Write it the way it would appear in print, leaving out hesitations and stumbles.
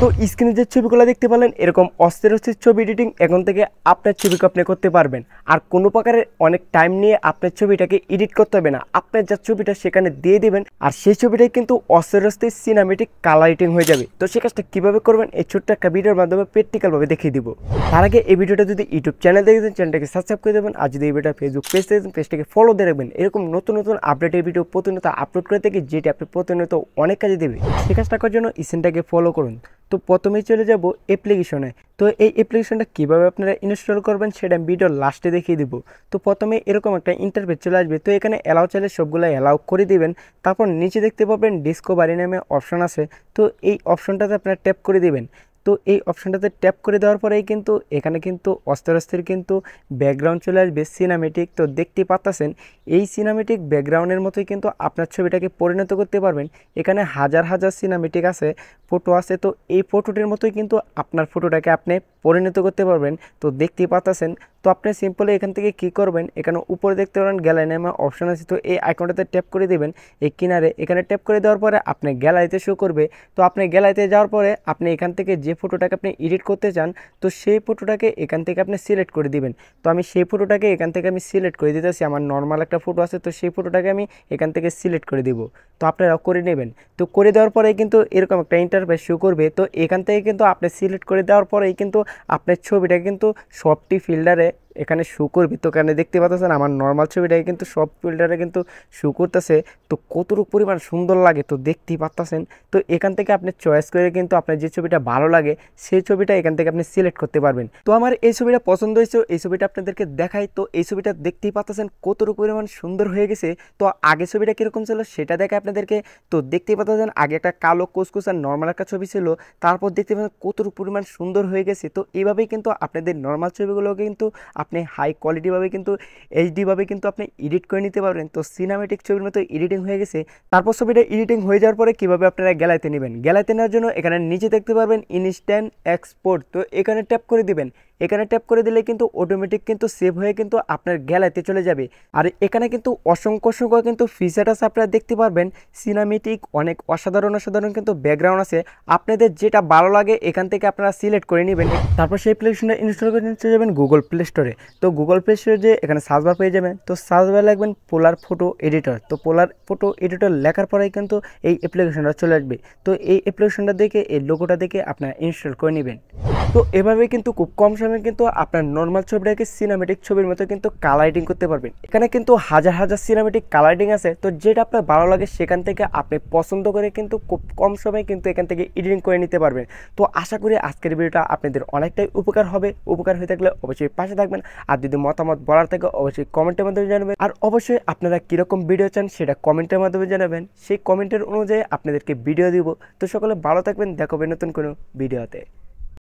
তো স্ক্রিনে যে ছবিগুলো দেখতে পেলেন এরকম অস্থির অস্থির ছবি এডিটিং এখন থেকে আপনার ছবিকে আপনি করতে পারবেন। আর কোনো প্রকারের অনেক টাইম নিয়ে আপনার ছবিটাকে এডিট করতে হবে না, আপনার যা ছবিটা সেখানে দিয়ে দিবেন আর সেই ছবিটাই কিন্তু অস্থির অস্থির সিনেমেটিক কালার এডিটিং হয়ে যাবে। তো সেই কাজটা কীভাবে করবেন এই ছোট্ট একটা ভিডিওর মাধ্যমে প্র্যাকটিক্যালভাবে দেখিয়ে দিব। তার আগে এই ভিডিওটা যদি ইউটিউব চ্যানেল দেখেছেন চ্যানেলটাকে সাবস্ক্রাইব করে দেবেন, আর যদি এই ভিডিওটা ফেসবুক পেজ দেখেছেন পেজটাকে ফলো দিয়ে রাখবেন। এরকম নতুন নতুন আপডেটের ভিডিও প্রতিনিয়ত আপলোড করে থাকি যেটি আপনি প্রতিনিয়ত অনেক কাজে দেবে। সেই কাজটা করার জন্য ইসেনটাকে ফলো করুন। তো প্রথমেই চলে যাব অ্যাপ্লিকেশনে। তো এই অ্যাপ্লিকেশনটা কীভাবে আপনারা ইনস্টল করবেন সেটা আমি ভিডিওর লাস্টে দেখিয়ে দিব। তো প্রথমে এরকম একটা ইন্টারফেস চলে আসবে। তো এখানে অ্যালাউ চাইলে সবগুলো অ্যালাউ করে দিবেন। তারপর নিচে দেখতে পাবেন ডিসকভারি নামে অপশন আছে। তো এই অপশনটাতে আপনারা ট্যাপ করে দিবেন। তো এই অপশনটাতে ট্যাপ করে দেওয়ার পরেই কিন্তু এখানে কিন্তু অস্থির অস্থির কিন্তু ব্যাকগ্রাউন্ড চলে আসবে সিনেমেটিক। তো দেখতে পাচ্ছেন এই সিনেমেটিক ব্যাকগ্রাউন্ডের মতোই কিন্তু আপনার ছবিটাকে পরিণত করতে পারবেন। এখানে হাজার হাজার সিনেমেটিক আছে, ফটো আছে। তো এই ফটোটির মতোই কিন্তু আপনার ফটোটাকে আপনি পরিণত করতে পারবেন। তো দেখতেই পাচ্ছেন। তো আপনি সিম্পলি এখান থেকে কী করবেন, এখানে উপরে দেখতে পারেন গ্যালারি নামে অপশন আছে। তো এই আইকনটাতে ট্যাপ করে দেবেন এই কিনারে। এখানে ট্যাপ করে দেওয়ার পরে আপনি গ্যালারিতে শো করবে। তো আপনি গ্যালারিতে যাওয়ার পরে আপনি এখান থেকে যে ফটোটাকে আপনি এডিট করতে চান তো সেই ফটোটাকে এখান থেকে আপনি সিলেক্ট করে দিবেন। তো আমি সেই ফটোটাকে এখান থেকে আমি সিলেক্ট করে দিতেছি। আমার নর্মাল একটা ফটো আছে, তো সেই ফটোটাকে আমি এখান থেকে সিলেক্ট করে দিব। তো আপনারা করে নেবেন। তো করে দেওয়ার পরে কিন্তু এরকম একটা ইন্টারফেস শো করবে। তো এখান থেকে কিন্তু আপনি সিলেক্ট করে দেওয়ার পরেই কিন্তু আপনার ছবিটা কিন্তু সবটি ফিল্টারে এখানে শো করবে। তো এখানে দেখতে পাচ্ছেন আমার নর্মাল ছবিটাকে কিন্তু সব ফিল্টারে কিন্তু শো করতেছে। তো কতটুকু পরিমাণ সুন্দর লাগে তো দেখতেই পাচ্ছেন। তো এখান থেকে আপনি চয়েস করে কিন্তু আপনার যে ছবিটা ভালো লাগে সেই ছবিটা এখান থেকে আপনি সিলেক্ট করতে পারবেন। তো আমার এই ছবিটা পছন্দ হয়েছে, এই ছবিটা আপনাদেরকে দেখাই। তো এই ছবিটা দেখতেই পাচ্ছেন কতটুকু পরিমাণ সুন্দর হয়ে গেছে। তো আগে ছবিটা কীরকম ছিল সেটা দেখে আপনাদেরকে। তো দেখতেই পাচ্ছেন আগে একটা কালো কুচকুচ আর নর্মাল একটা ছবি ছিল, তারপর দেখতে পাচ্ছেন কতটুকু পরিমাণ সুন্দর হয়ে গেছে। তো এইভাবেই কিন্তু আপনাদের নর্মাল ছবিগুলোকে কিন্তু আপনি হাই কোয়ালিটিভাবে কিন্তু এইচডিভাবে কিন্তু আপনি এডিট করে নিতে পারবেন। তো সিনেমেটিক ছবির মতো এডিটিং হয়ে গেছে। তারপর ছবিটা এডিটিং হয়ে যাওয়ার পরে কীভাবে আপনারা গ্যালারিতে নেবেন, গ্যালারিতে নেওয়ার জন্য এখানে নিচে দেখতে পারবেন ইনস্ট্যান্ট এক্সপোর্ট। তো এখানে ট্যাপ করে দিবেন। এখানে ট্যাপ করে দিলে কিন্তু অটোমেটিক কিন্তু সেভ হয়ে কিন্তু আপনার গ্যালারিতে চলে যাবে। আর এখানে কিন্তু অসংখ্য অসংখ্য কিন্তু ফিচার আছে আপনারা দেখতে পারবেন। সিনেমেটিক অনেক অসাধারণ অসাধারণ কিন্তু ব্যাকগ্রাউন্ড আছে। আপনাদের যেটা ভালো লাগে এখান থেকে আপনারা সিলেক্ট করে নেবেন। তারপর সেই অ্যাপ্লিকেশনটা ইনস্টল করে নিতে যাবেন গুগল প্লে স্টোরে। তো গুগল প্লে স্টোরে যে এখানে সার্চ বার পেয়ে যাবেন। তো সার্চ বার লিখবেন পোলার ফটো এডিটর। তো পোলার ফটো এডিটর লেখার পরেই কিন্তু এই অ্যাপ্লিকেশনটা চলে আসবে। তো এই অ্যাপ্লিকেশনটা দেখে এই লোগোটা দেখে আপনারা ইনস্টল করে নেবেন। তো এভাবে কিন্তু খুব কম সময়ে কিন্তু আপনার নর্মাল ছবিটাকে সিনেমেটিক ছবির মতো কিন্তু কালার এডিটিং করতে পারবেন। এখানে কিন্তু হাজার হাজার সিনেমেটিক কালার এডিটিং আছে। তো যেটা আপনার ভালো লাগে সেখান থেকে আপনি পছন্দ করে কিন্তু খুব কম সময়ে কিন্তু এখান থেকে এডিটিং করে নিতে পারবেন। তো আশা করি আজকের ভিডিওটা আপনাদের অনেকটাই উপকার হবে। উপকার হয়ে থাকলে অবশ্যই পাশে থাকবেন। আর যদি মতামত বলার থাকে অবশ্যই কমেন্টের মাধ্যমে জানাবেন। আর অবশ্যই আপনারা কীরকম ভিডিও চান সেটা কমেন্টের মাধ্যমে জানাবেন। সেই কমেন্টের অনুযায়ী আপনাদেরকে ভিডিও দিব। তো সকলে ভালো থাকবেন, দেখা হবে নতুন কোনো ভিডিওতে।